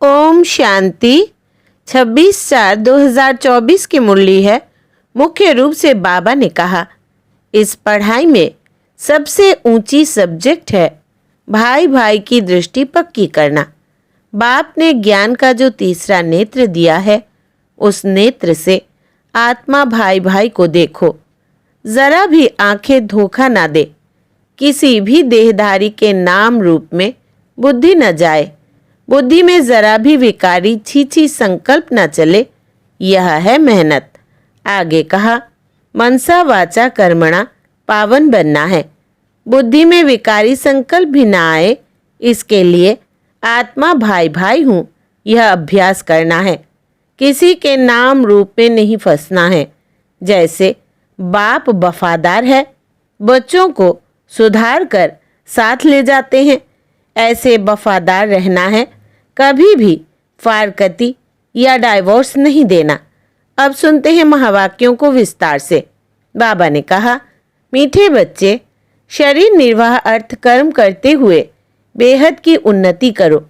ओम शांति। 26/4/2024 की मुरली है। मुख्य रूप से बाबा ने कहा, इस पढ़ाई में सबसे ऊंची सब्जेक्ट है भाई भाई की दृष्टि पक्की करना। बाप ने ज्ञान का जो तीसरा नेत्र दिया है, उस नेत्र से आत्मा भाई भाई को देखो। जरा भी आंखें धोखा ना दे। किसी भी देहधारी के नाम रूप में बुद्धि न जाए। बुद्धि में जरा भी विकारी छीछी संकल्प न चले। यह है मेहनत। आगे कहा, मनसा वाचा कर्मणा पावन बनना है। बुद्धि में विकारी संकल्प भी ना आए, इसके लिए आत्मा भाई भाई हूँ यह अभ्यास करना है। किसी के नाम रूप में नहीं फंसना है। जैसे बाप वफादार है, बच्चों को सुधार कर साथ ले जाते हैं, ऐसे वफादार रहना है। कभी भी फारकती या डाइवोर्स नहीं देना। अब सुनते हैं महावाक्यों को विस्तार से। बाबा ने कहा, मीठे बच्चे, शरीर निर्वाह अर्थ कर्म करते हुए बेहद की उन्नति करो।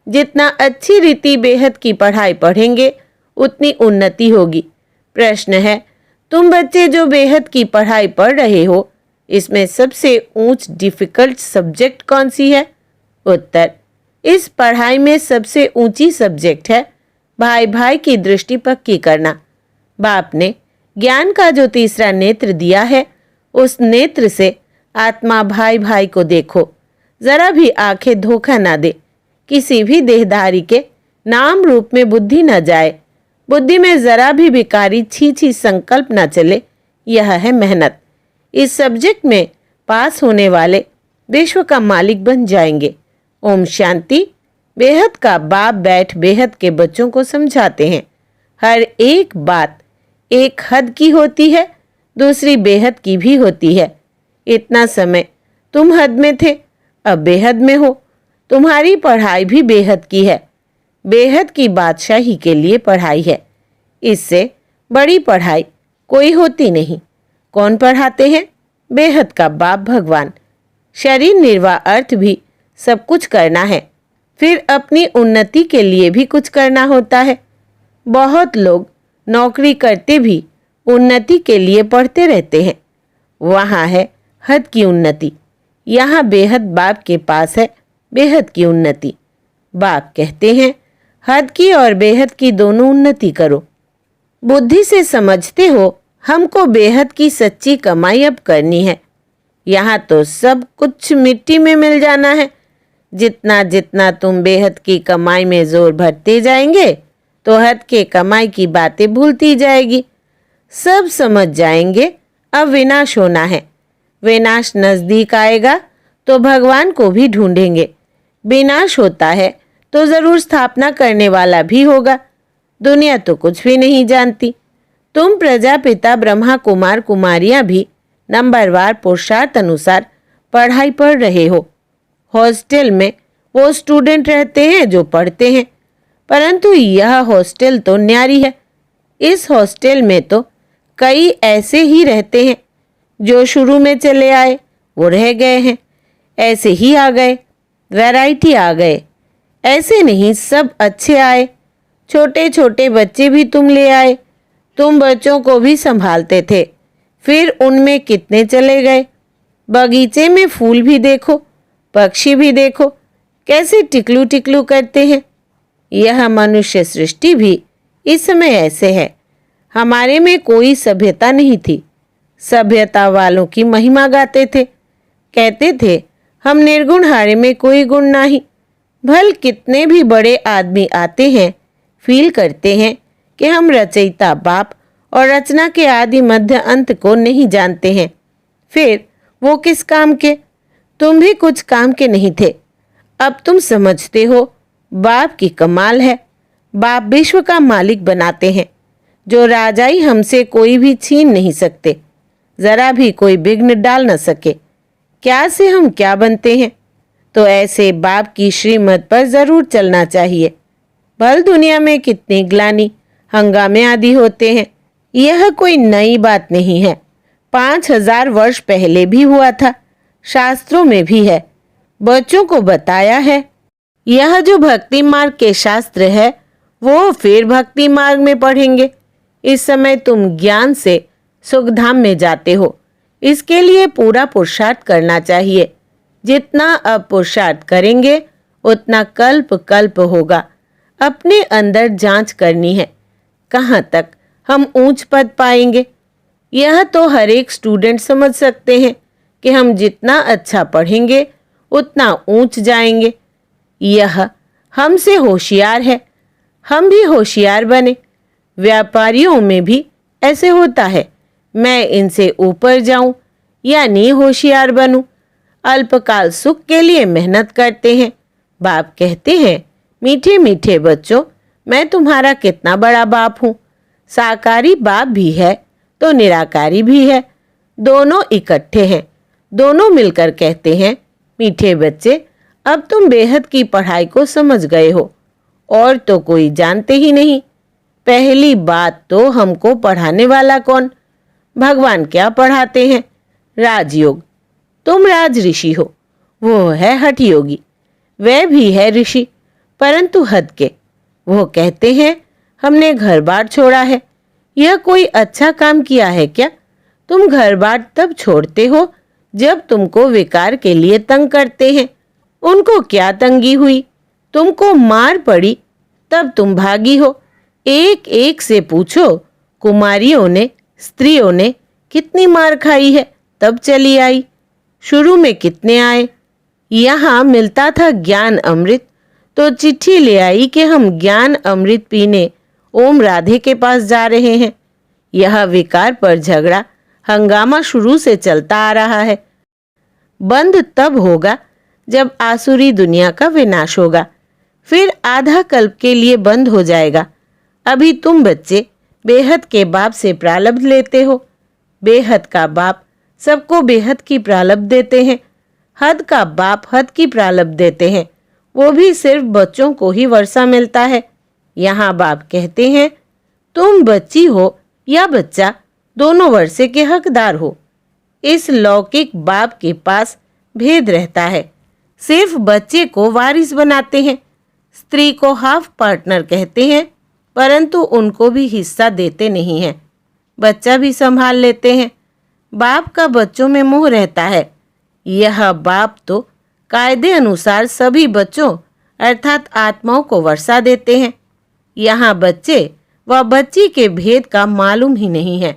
जितना अच्छी रीति बेहद की पढ़ाई पढ़ेंगे, उतनी उन्नति होगी। प्रश्न है, तुम बच्चे जो बेहद की पढ़ाई पढ़ रहे हो, इसमें सबसे ऊंच डिफिकल्ट सब्जेक्ट कौन सी है? उत्तर, इस पढ़ाई में सबसे ऊंची सब्जेक्ट है भाई भाई की दृष्टि पक्की करना। बाप ने ज्ञान का जो तीसरा नेत्र दिया है, उस नेत्र से आत्मा भाई भाई को देखो। जरा भी आंखें धोखा ना दे। किसी भी देहधारी के नाम रूप में बुद्धि न जाए। बुद्धि में जरा भी विकारी छीछी संकल्प न चले। यह है मेहनत। इस सब्जेक्ट में पास होने वाले विश्व का मालिक बन जाएंगे। ओम शांति। बेहद का बाप बैठ बेहद के बच्चों को समझाते हैं। हर एक बात एक हद की होती है, दूसरी बेहद की भी होती है। इतना समय तुम हद में थे, अब बेहद में हो। तुम्हारी पढ़ाई भी बेहद की है। बेहद की बादशाही के लिए पढ़ाई है। इससे बड़ी पढ़ाई कोई होती नहीं। कौन पढ़ाते हैं? बेहद का बाप भगवान। शरीर निर्वाह अर्थ भी सब कुछ करना है, फिर अपनी उन्नति के लिए भी कुछ करना होता है। बहुत लोग नौकरी करते भी उन्नति के लिए पढ़ते रहते हैं। वहाँ है हद की उन्नति, यहाँ बेहद बाप के पास है बेहद की उन्नति। बाप कहते हैं, हद की और बेहद की दोनों उन्नति करो। बुद्धि से समझते हो हमको बेहद की सच्ची कमाई अब करनी है। यहाँ तो सब कुछ मिट्टी में मिल जाना है। जितना जितना तुम बेहद की कमाई में जोर भरते जाएंगे, तो हद के कमाई की बातें भूलती जाएगी। सब समझ जाएंगे अब विनाश होना है। विनाश नजदीक आएगा तो भगवान को भी ढूंढेंगे। विनाश होता है तो जरूर स्थापना करने वाला भी होगा। दुनिया तो कुछ भी नहीं जानती। तुम प्रजापिता ब्रह्मा कुमार कुमारियां भी नंबरवार पुरुषार्थ अनुसार पढ़ाई पढ़ रहे हो। हॉस्टल में वो स्टूडेंट रहते हैं जो पढ़ते हैं, परंतु यह हॉस्टल तो न्यारी है। इस हॉस्टल में तो कई ऐसे ही रहते हैं जो शुरू में चले आए, वो रह गए हैं, ऐसे ही आ गए, वैरायटी आ गए। ऐसे नहीं सब अच्छे आए। छोटे छोटे बच्चे भी तुम ले आए। तुम बच्चों को भी संभालते थे, फिर उनमें कितने चले गए। बगीचे में फूल भी देखो, पक्षी भी देखो, कैसे टिकलू टिकलू करते हैं। यह मनुष्य सृष्टि भी इस समय ऐसे है। हमारे में कोई सभ्यता नहीं थी। सभ्यता वालों की महिमा गाते थे, कहते थे हम निर्गुण हारे में कोई गुण नहीं। भल कितने भी बड़े आदमी आते हैं, फील करते हैं कि हम रचयिता बाप और रचना के आदि मध्य अंत को नहीं जानते हैं। फिर वो किस काम के? तुम भी कुछ काम के नहीं थे। अब तुम समझते हो बाप की कमाल है। बाप विश्व का मालिक बनाते हैं। जो राजाई हमसे कोई भी छीन नहीं सकते। जरा भी कोई विघ्न डाल न सके। क्या से हम क्या बनते हैं? तो ऐसे बाप की श्रीमत पर जरूर चलना चाहिए। भल दुनिया में कितनी ग्लानि हंगामे आदि होते हैं। यह कोई नई बात नहीं है। 5000 वर्ष पहले भी हुआ था। शास्त्रों में भी है। बच्चों को बताया है। यह जो भक्ति मार्ग के शास्त्र है वो फिर भक्ति मार्ग में पढ़ेंगे। इस समय तुम ज्ञान से सुखधाम में जाते हो, इसके लिए पूरा पुरुषार्थ करना चाहिए। जितना अब पुरुषार्थ करेंगे उतना कल्प कल्प होगा। अपने अंदर जांच करनी है, कहाँ तक हम ऊंच पद पाएंगे। यह तो हर एक स्टूडेंट समझ सकते हैं कि हम जितना अच्छा पढ़ेंगे उतना ऊंच जाएंगे। यह हमसे होशियार है, हम भी होशियार बने। व्यापारियों में भी ऐसे होता है, मैं इनसे ऊपर जाऊं यानी होशियार बनूं। अल्पकाल सुख के लिए मेहनत करते हैं। बाप कहते हैं, मीठे मीठे बच्चों, मैं तुम्हारा कितना बड़ा बाप हूँ। साकारी बाप भी है तो निराकारी भी है, दोनों इकट्ठे हैं। दोनों मिलकर कहते हैं, मीठे बच्चे, अब तुम बेहद की पढ़ाई को समझ गए हो, और तो कोई जानते ही नहीं। पहली बात तो हमको पढ़ाने वाला कौन? भगवान क्या पढ़ाते हैं? राजयोग। तुम राज ऋषि हो, वो है हठ योगी। वह भी है ऋषि, परंतु हद के। वो कहते हैं, हमने घर बार छोड़ा है। यह कोई अच्छा काम किया है क्या? तुम घर बार तब छोड़ते हो जब तुमको विकार के लिए तंग करते हैं। उनको क्या तंगी हुई? तुमको मार पड़ी तब तुम भागी हो। एक एक से पूछो, कुमारियों ने, स्त्रियों ने कितनी मार खाई है तब चली आई। शुरू में कितने आए? यहाँ मिलता था ज्ञान अमृत तो चिट्ठी ले आई कि हम ज्ञान अमृत पीने ओम राधे के पास जा रहे हैं। यह विकार पर झगड़ा हंगामा शुरू से चलता आ रहा है। बंद तब होगा जब आसुरी दुनिया का विनाश होगा, फिर आधा कल्प के लिए बंद हो जाएगा। अभी तुम बच्चे बेहद के बाप से प्रारब्ध लेते हो। बेहद का बाप सबको बेहद की प्रारब्ध देते हैं। हद का बाप हद की प्रारब्ध देते हैं, वो भी सिर्फ बच्चों को ही वर्षा मिलता है। यहाँ बाप कहते हैं, तुम बच्ची हो या बच्चा, दोनों वर्षे के हकदार हो। इस लौकिक बाप के पास भेद रहता है, सिर्फ बच्चे को वारिस बनाते हैं। स्त्री को हाफ पार्टनर कहते हैं, परंतु उनको भी हिस्सा देते नहीं हैं। बच्चा भी संभाल लेते हैं। बाप का बच्चों में मोह रहता है। यह बाप तो कायदे अनुसार सभी बच्चों अर्थात आत्माओं को वर्षा देते हैं। यहाँ बच्चे व बच्ची के भेद का मालूम ही नहीं है।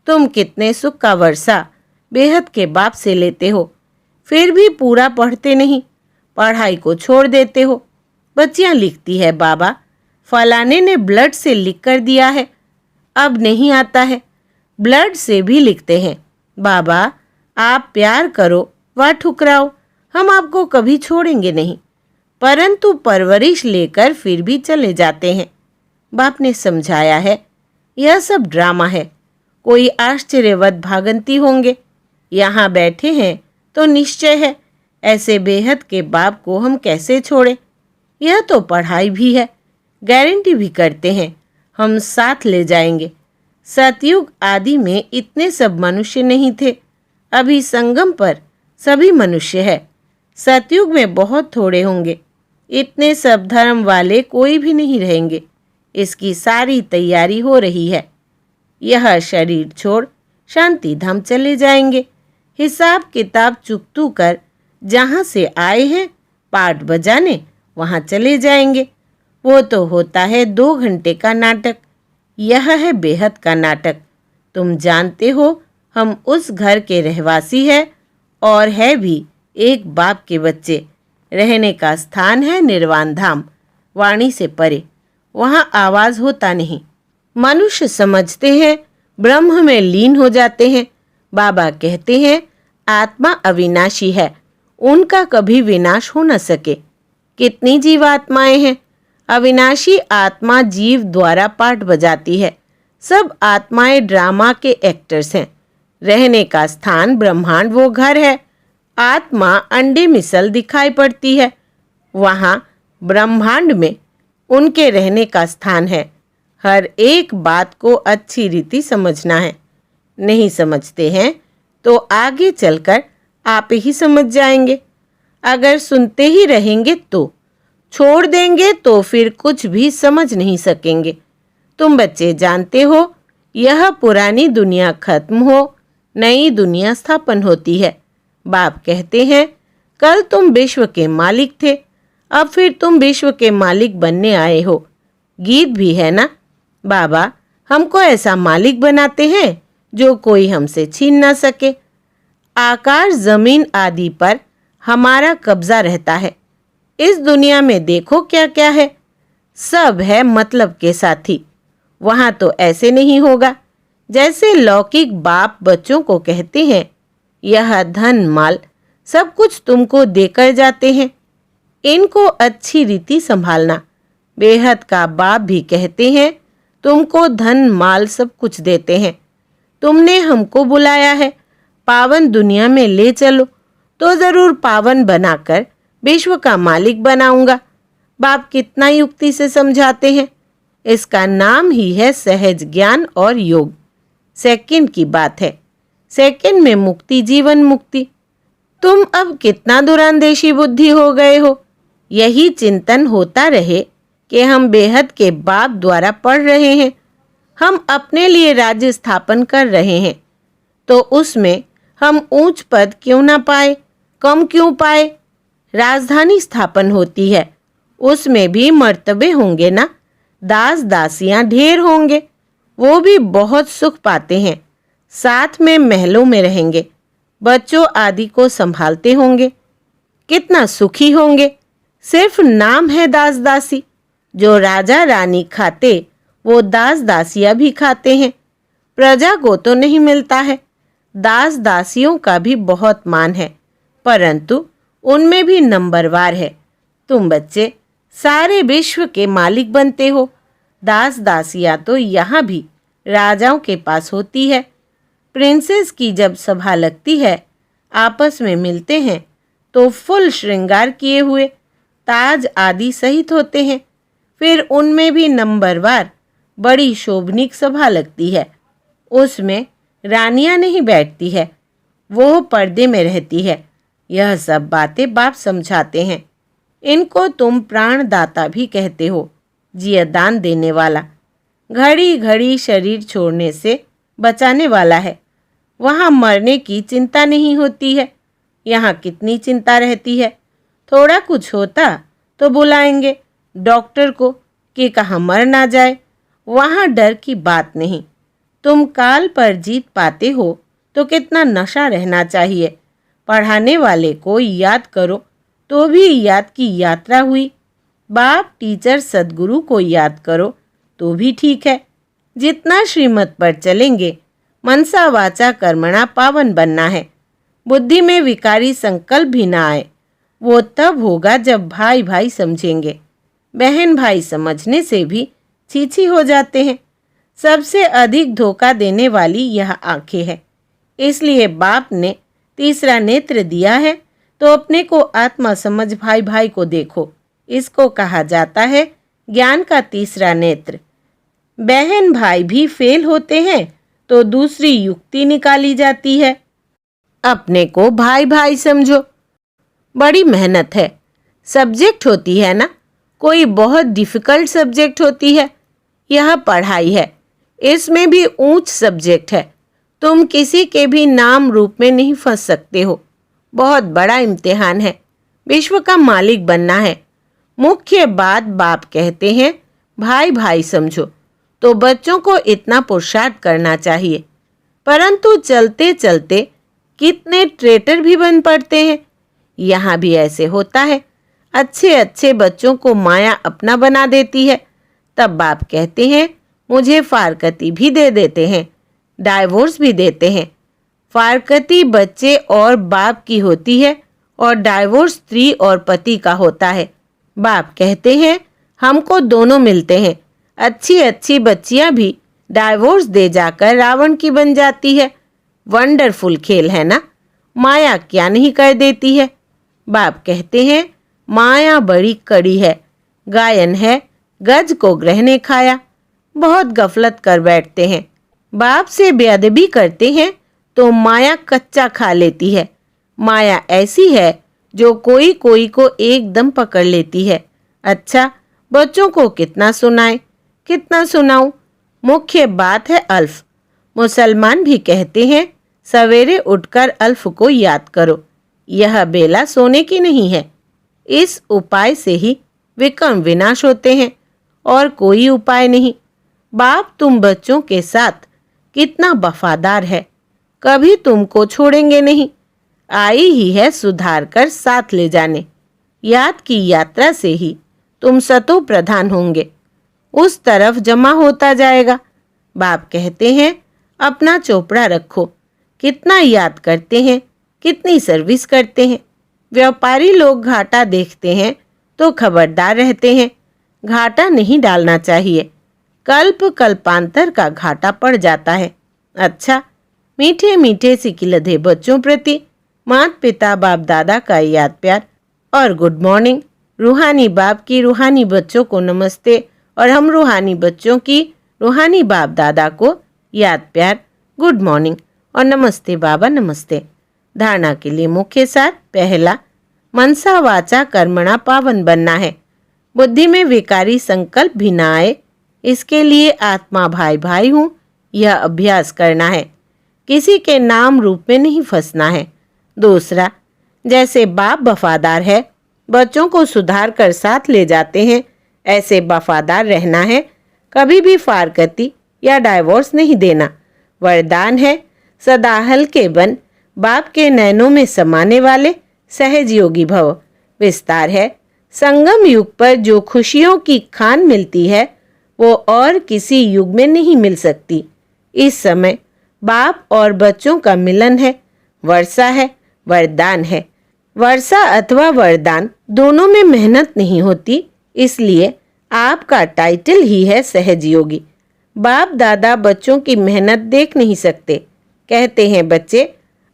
तुम कितने सुख का वर्षा बेहद के बाप से लेते हो, फिर भी पूरा पढ़ते नहीं, पढ़ाई को छोड़ देते हो। बच्चियाँ लिखती है, बाबा फलाने ने ब्लड से लिख कर दिया है, अब नहीं आता है। ब्लड से भी लिखते हैं, बाबा आप प्यार करो व ठुकराओ, हम आपको कभी छोड़ेंगे नहीं। परंतु परवरिश लेकर फिर भी चले जाते हैं। बाप ने समझाया है, यह सब ड्रामा है। कोई आश्चर्यवत भागंती होंगे। यहाँ बैठे हैं तो निश्चय है, ऐसे बेहद के बाप को हम कैसे छोड़ें। यह तो पढ़ाई भी है, गारंटी भी करते हैं, हम साथ ले जाएंगे। सतयुग आदि में इतने सब मनुष्य नहीं थे, अभी संगम पर सभी मनुष्य है। सतयुग में बहुत थोड़े होंगे, इतने सब धर्म वाले कोई भी नहीं रहेंगे। इसकी सारी तैयारी हो रही है। यह शरीर छोड़ शांति धाम चले जाएंगे। हिसाब किताब चुकतू कर जहाँ से आए हैं पाठ बजाने वहाँ चले जाएंगे। वो तो होता है 2 घंटे का नाटक, यह है बेहद का नाटक। तुम जानते हो हम उस घर के रहवासी है और है भी एक बाप के बच्चे। रहने का स्थान है निर्वाण धाम, वाणी से परे, वहाँ आवाज़ होता नहीं। मनुष्य समझते हैं ब्रह्म में लीन हो जाते हैं। बाबा कहते हैं आत्मा अविनाशी है, उनका कभी विनाश हो न सके। कितनी जीवात्माएं हैं। अविनाशी आत्मा जीव द्वारा पाठ बजाती है। सब आत्माएं ड्रामा के एक्टर्स हैं। रहने का स्थान ब्रह्मांड वो घर है। आत्मा अंडे मिसल दिखाई पड़ती है, वहाँ ब्रह्मांड में उनके रहने का स्थान है। हर एक बात को अच्छी रीति समझना है। नहीं समझते हैं तो आगे चलकर आप ही समझ जाएंगे। अगर सुनते ही रहेंगे तो छोड़ देंगे तो फिर कुछ भी समझ नहीं सकेंगे। तुम बच्चे जानते हो, यह पुरानी दुनिया खत्म हो, नई दुनिया स्थापन होती है। बाप कहते हैं, कल तुम विश्व के मालिक थे, अब फिर तुम विश्व के मालिक बनने आए हो। गीत भी है ना, बाबा हमको ऐसा मालिक बनाते हैं जो कोई हमसे छीन ना सके। आकाश, जमीन आदि पर हमारा कब्जा रहता है। इस दुनिया में देखो क्या क्या है, सब है मतलब के साथी। वहाँ तो ऐसे नहीं होगा जैसे लौकिक बाप बच्चों को कहते हैं, यह धन माल सब कुछ तुमको देकर जाते हैं, इनको अच्छी रीति संभालना। बेहद का बाप भी कहते हैं, तुमको धन माल सब कुछ देते हैं, तुमने हमको बुलाया है, पावन दुनिया में ले चलो तो ज़रूर पावन बनाकर विश्व का मालिक बनाऊंगा। बाप कितना युक्ति से समझाते हैं। इसका नाम ही है सहज ज्ञान और योग। सेकंड की बात है, सेकंड में मुक्ति, जीवन मुक्ति। तुम अब कितना दुरांदेशी बुद्धि हो गए हो। यही चिंतन होता रहे कि हम बेहद के बाप द्वारा पढ़ रहे हैं, हम अपने लिए राज्य स्थापन कर रहे हैं, तो उसमें हम ऊंच पद क्यों ना पाए, कम क्यों पाए। राजधानी स्थापन होती है, उसमें भी मर्तबे होंगे ना, दास दासियां ढेर होंगे, वो भी बहुत सुख पाते हैं, साथ में महलों में रहेंगे, बच्चों आदि को संभालते होंगे, कितना सुखी होंगे। सिर्फ नाम है दास दासी। जो राजा रानी खाते वो दास दासियां भी खाते हैं। प्रजा को तो नहीं मिलता है। दास दासियों का भी बहुत मान है, परंतु उनमें भी नंबरवार है। तुम बच्चे सारे विश्व के मालिक बनते हो। दास दासियां तो यहाँ भी राजाओं के पास होती है। प्रिंसेस की जब सभा लगती है, आपस में मिलते हैं तो फुल श्रृंगार किए हुए ताज आदि सहित होते हैं। फिर उनमें भी नंबरवार बड़ी शोभनीक सभा लगती है। उसमें रानियां नहीं बैठती है, वो पर्दे में रहती है। यह सब बातें बाप समझाते हैं। इनको तुम प्राणदाता भी कहते हो, जियदान देने वाला। घड़ी घड़ी शरीर छोड़ने से बचाने वाला है। वहाँ मरने की चिंता नहीं होती है, यहाँ कितनी चिंता रहती है। थोड़ा कुछ होता तो बुलाएंगे डॉक्टर को कि कहाँ मर ना जाए। वहाँ डर की बात नहीं। तुम काल पर जीत पाते हो तो कितना नशा रहना चाहिए। पढ़ाने वाले को याद करो तो भी याद की यात्रा हुई। बाप, टीचर, सद्गुरु को याद करो तो भी ठीक है। जितना श्रीमत पर चलेंगे, मनसा वाचा कर्मणा पावन बनना है। बुद्धि में विकारी संकल्प भी ना आए। वो तब होगा जब भाई भाई समझेंगे। बहन भाई समझने से भी छीछी हो जाते हैं। सबसे अधिक धोखा देने वाली यह आंखें है। इसलिए बाप ने तीसरा नेत्र दिया है, तो अपने को आत्मा समझ भाई भाई को देखो। इसको कहा जाता है ज्ञान का तीसरा नेत्र। बहन भाई भी फेल होते हैं तो दूसरी युक्ति निकाली जाती है। अपने को भाई भाई समझो। बड़ी मेहनत है। सब्जेक्ट होती है ना, कोई बहुत डिफ़िकल्ट सब्जेक्ट होती है। यह पढ़ाई है, इसमें भी ऊंच सब्जेक्ट है। तुम किसी के भी नाम रूप में नहीं फंस सकते हो। बहुत बड़ा इम्तिहान है। विश्व का मालिक बनना है। मुख्य बात बाप कहते हैं भाई भाई समझो, तो बच्चों को इतना पुरुषार्थ करना चाहिए। परंतु चलते चलते कितने ट्रेटर भी बन पड़ते हैं। यहाँ भी ऐसे होता है। अच्छे अच्छे बच्चों को माया अपना बना देती है। तब बाप कहते हैं मुझे फारकती भी दे देते हैं, डाइवोर्स भी देते हैं। फारकती बच्चे और बाप की होती है और डाइवोर्स स्त्री और पति का होता है। बाप कहते हैं हमको दोनों मिलते हैं। अच्छी अच्छी बच्चियां भी डाइवोर्स दे जाकर रावण की बन जाती है। वंडरफुल खेल है ना। माया क्या नहीं कर देती है। बाप कहते हैं माया बड़ी कड़ी है। गायन है गज को ग्रह ने खाया। बहुत गफलत कर बैठते हैं। बाप से बेअदबी करते हैं तो माया कच्चा खा लेती है। माया ऐसी है जो कोई कोई को एकदम पकड़ लेती है। अच्छा, बच्चों को कितना सुनाएं, कितना सुनाऊं? मुख्य बात है अल्फ। मुसलमान भी कहते हैं सवेरे उठकर अल्फ को याद करो। यह बेला सोने की नहीं है। इस उपाय से ही विकर्म विनाश होते हैं और कोई उपाय नहीं। बाप तुम बच्चों के साथ कितना वफादार है, कभी तुमको छोड़ेंगे नहीं। आई ही है सुधार कर साथ ले जाने। याद की यात्रा से ही तुम सतो प्रधान होंगे, उस तरफ जमा होता जाएगा। बाप कहते हैं अपना चोपड़ा रखो, कितना याद करते हैं, कितनी सर्विस करते हैं। व्यापारी लोग घाटा देखते हैं तो खबरदार रहते हैं, घाटा नहीं डालना चाहिए, कल्प कल्पांतर का घाटा पड़ जाता है। अच्छा, मीठे मीठे सिकिलधे बच्चों प्रति माता पिता बाप दादा का याद प्यार और गुड मॉर्निंग। रूहानी बाप की रूहानी बच्चों को नमस्ते और हम रूहानी बच्चों की रूहानी बाप दादा को याद प्यार, गुड मॉर्निंग और नमस्ते बाबा नमस्ते। धारणा के लिए मुख्य सार। पहला, मनसा वाचा कर्मणा पावन बनना है। बुद्धि में विकारी संकल्प भी ना आए, इसके लिए आत्मा भाई भाई हूँ यह अभ्यास करना है। किसी के नाम रूप में नहीं फंसना है। दूसरा, जैसे बाप वफादार है, बच्चों को सुधार कर साथ ले जाते हैं, ऐसे वफादार रहना है। कभी भी फारकती या डाइवोर्स नहीं देना। वरदान है सदा हल्के बन, बाप के नैनों में समाने वाले, सहज योगी भव। विस्तार है संगम युग पर जो खुशियों की खान मिलती है वो और किसी युग में नहीं मिल सकती। इस समय बाप और बच्चों का मिलन है। वर्षा है, वरदान है। वर्षा अथवा वरदान दोनों में मेहनत नहीं होती, इसलिए आपका टाइटल ही है सहज योगी। बाप दादा बच्चों की मेहनत देख नहीं सकते। कहते हैं बच्चे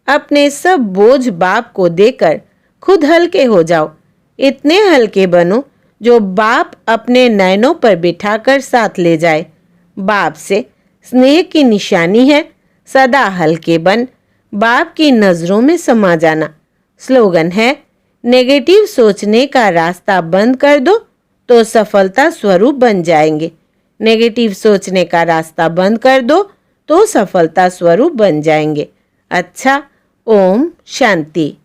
अपने सब बोझ बाप को देकर खुद हल्के हो जाओ। इतने हल्के बनो जो बाप अपने नैनों पर बिठाकर साथ ले जाए। बाप से स्नेह की निशानी है सदा हल्के बन, बाप की नज़रों में समा जाना। स्लोगन है नेगेटिव सोचने का रास्ता बंद कर दो तो सफलता स्वरूप बन जाएंगे। नेगेटिव सोचने का रास्ता बंद कर दो तो सफलता स्वरूप बन जाएंगे। अच्छा, ओम शांति।